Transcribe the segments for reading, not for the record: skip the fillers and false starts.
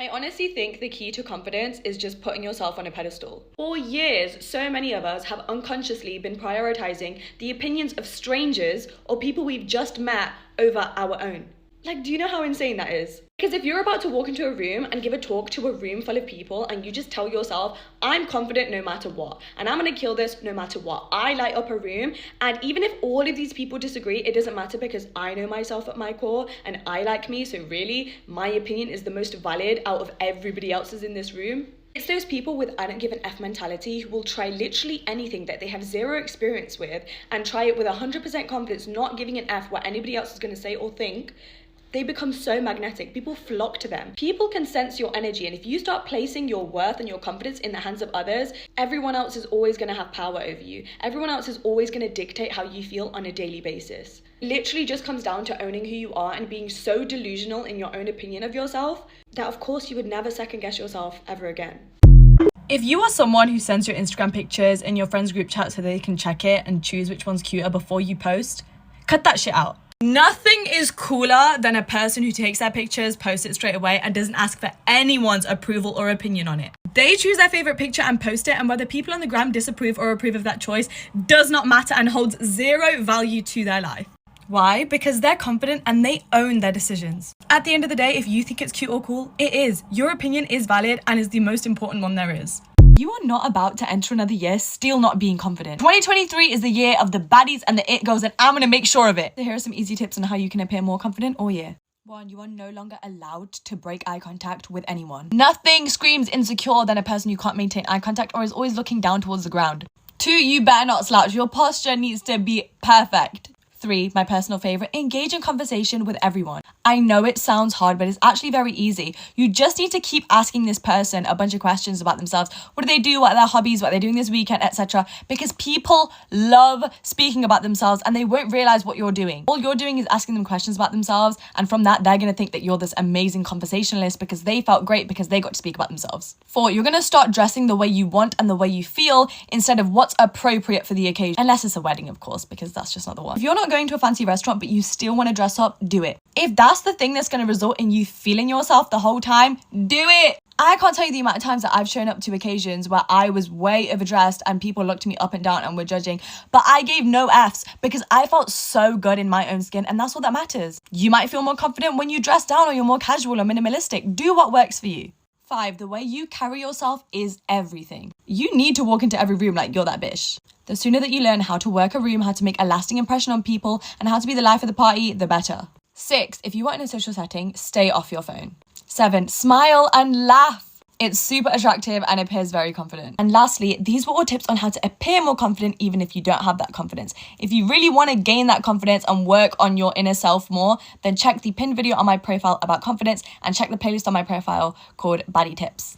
I honestly think the key to confidence is just putting yourself on a pedestal. For years, so many of us have unconsciously been prioritizing the opinions of strangers or people we've just met over our own. Like, do you know how insane that is? Because if you're about to walk into a room and give a talk to a room full of people and you just tell yourself, I'm confident no matter what, and I'm gonna kill this no matter what. I light up a room, and even if all of these people disagree, it doesn't matter because I know myself at my core and I like me, so really, my opinion is the most valid out of everybody else's in this room. It's those people with I don't give an F mentality who will try literally anything that they have zero experience with and try it with 100% confidence, not giving an F what anybody else is gonna say or think. They become so magnetic. People flock to them. People can sense your energy, and if you start placing your worth and your confidence in the hands of others, everyone else is always going to have power over you. Everyone else is always going to dictate how you feel on a daily basis. It literally just comes down to owning who you are and being so delusional in your own opinion of yourself that of course you would never second guess yourself ever again. If you are someone who sends your Instagram pictures in your friends group chat so they can check it and choose which one's cuter before you post, cut that shit out. Nothing is cooler than a person who takes their pictures, posts it straight away, and doesn't ask for anyone's approval or opinion on it. They choose their favorite picture and post it, and whether people on the gram disapprove or approve of that choice does not matter and holds zero value to their life. Why? Because they're confident and they own their decisions. At the end of the day, if you think it's cute or cool, it is. Your opinion is valid and is the most important one there is. You are not about to enter another year still not being confident. 2023 is the year of the baddies and the it goes, and I'm gonna make sure of it. So here are some easy tips on how you can appear more confident all year. 1, you are no longer allowed to break eye contact with anyone. Nothing screams insecure than a person who can't maintain eye contact or is always looking down towards the ground. 2, you better not slouch. Your posture needs to be perfect. 3, my personal favorite, engage in conversation with everyone. I know it sounds hard, but it's actually very easy. You just need to keep asking this person a bunch of questions about themselves. What do they do? What are their hobbies? What are they doing this weekend, etc. Because people love speaking about themselves and they won't realize what you're doing. All you're doing is asking them questions about themselves, and from that, they're going to think that you're this amazing conversationalist because they felt great because they got to speak about themselves. 4, you're going to start dressing the way you want and the way you feel instead of what's appropriate for the occasion. Unless it's a wedding, of course, because that's just not the one. If you're not going to a fancy restaurant but you still want to dress up, do it. If that's the thing that's going to result in you feeling yourself the whole time, do it. I can't tell you the amount of times that I've shown up to occasions where I was way overdressed and people looked me up and down and were judging, but I gave no Fs because I felt so good in my own skin, and that's all that matters. You might feel more confident when you dress down or you're more casual or minimalistic. Do what works for you. 5, the way you carry yourself is everything. You need to walk into every room like you're that bitch. The sooner that you learn how to work a room, how to make a lasting impression on people, and how to be the life of the party, the better. 6, if you are in a social setting, stay off your phone. 7, smile and laugh. It's super attractive and appears very confident. And lastly, these were all tips on how to appear more confident even if you don't have that confidence. If you really want to gain that confidence and work on your inner self more, then check the pinned video on my profile about confidence and check the playlist on my profile called Baddie Tips.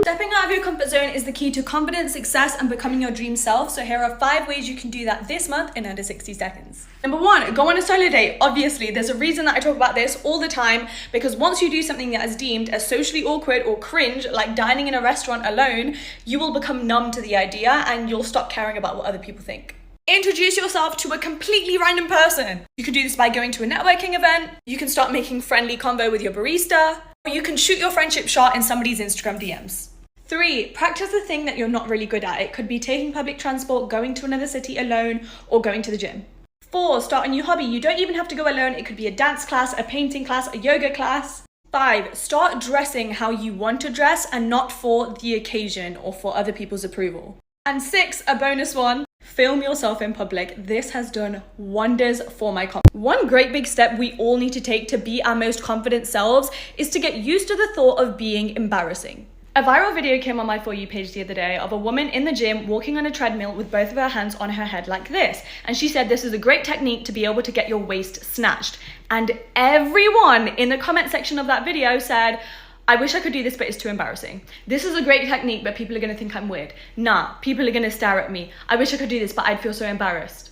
Stepping out of your comfort zone is the key to confidence, success, and becoming your dream self. So here are 5 ways you can do that this month in under 60 seconds. Number 1, go on a solo date. Obviously, there's a reason that I talk about this all the time, because once you do something that is deemed as socially awkward or cringe, like dining in a restaurant alone, you will become numb to the idea and you'll stop caring about what other people think. Introduce yourself to a completely random person. You can do this by going to a networking event. You can start making friendly convo with your barista. Or you can shoot your friendship shot in somebody's Instagram DMs. 3, practice the thing that you're not really good at. It could be taking public transport, going to another city alone, or going to the gym. 4, start a new hobby. You don't even have to go alone. It could be a dance class, a painting class, a yoga class. 5, start dressing how you want to dress and not for the occasion or for other people's approval. And 6, a bonus one, film yourself in public. This has done wonders for my confidence. One great big step we all need to take to be our most confident selves is to get used to the thought of being embarrassing. A viral video came on my For You page the other day of a woman in the gym walking on a treadmill with both of her hands on her head like this. And she said this is a great technique to be able to get your waist snatched. And everyone in the comment section of that video said, I wish I could do this, but it's too embarrassing. This is a great technique, but people are gonna think I'm weird. Nah, people are gonna stare at me. I wish I could do this, but I'd feel so embarrassed.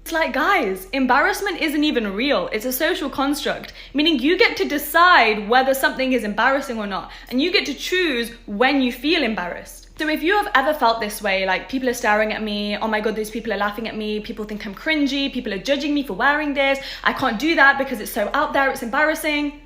It's like, guys, embarrassment isn't even real. It's a social construct, meaning you get to decide whether something is embarrassing or not, and you get to choose when you feel embarrassed. So if you have ever felt this way, like people are staring at me, oh my God, those people are laughing at me, people think I'm cringy, people are judging me for wearing this, I can't do that because it's so out there, it's embarrassing.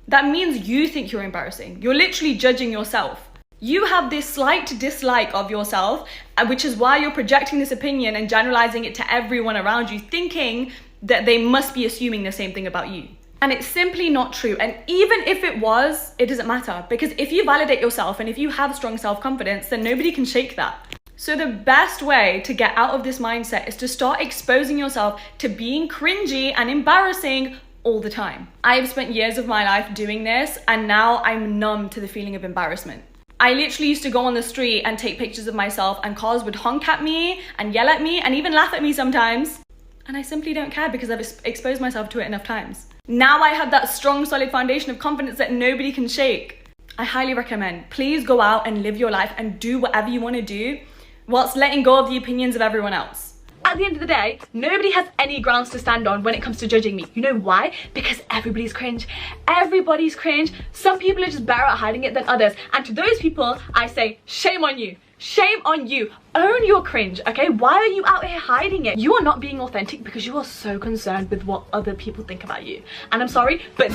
That means you think you're embarrassing. You're literally judging yourself. You have this slight dislike of yourself, which is why you're projecting this opinion and generalizing it to everyone around you, thinking that they must be assuming the same thing about you. And it's simply not true. And even if it was, it doesn't matter. Because if you validate yourself and if you have strong self-confidence, then nobody can shake that. So the best way to get out of this mindset is to start exposing yourself to being cringy and embarrassing all the time. I've spent years of my life doing this, and now I'm numb to the feeling of embarrassment. I literally used to go on the street and take pictures of myself, and cars would honk at me and yell at me and even laugh at me sometimes. And I simply don't care because I've exposed myself to it enough times. Now I have that strong, solid foundation of confidence that nobody can shake. I highly recommend, please go out and live your life and do whatever you want to do whilst letting go of the opinions of everyone else. At the end of the day, nobody has any grounds to stand on when it comes to judging me. You know why? Because everybody's cringe. Everybody's cringe. Some people are just better at hiding it than others. And to those people, I say, shame on you. Shame on you. Own your cringe, okay? Why are you out here hiding it? You are not being authentic because you are so concerned with what other people think about you. And I'm sorry, but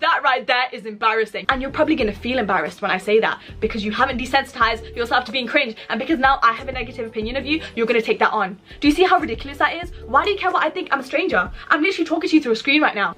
that right there is embarrassing. And you're probably gonna feel embarrassed when I say that because you haven't desensitized yourself to being cringe, and because now I have a negative opinion of you, you're gonna take that on. Do you see how ridiculous that is? Why do you care what I think? I'm a stranger. I'm literally talking to you through a screen right now.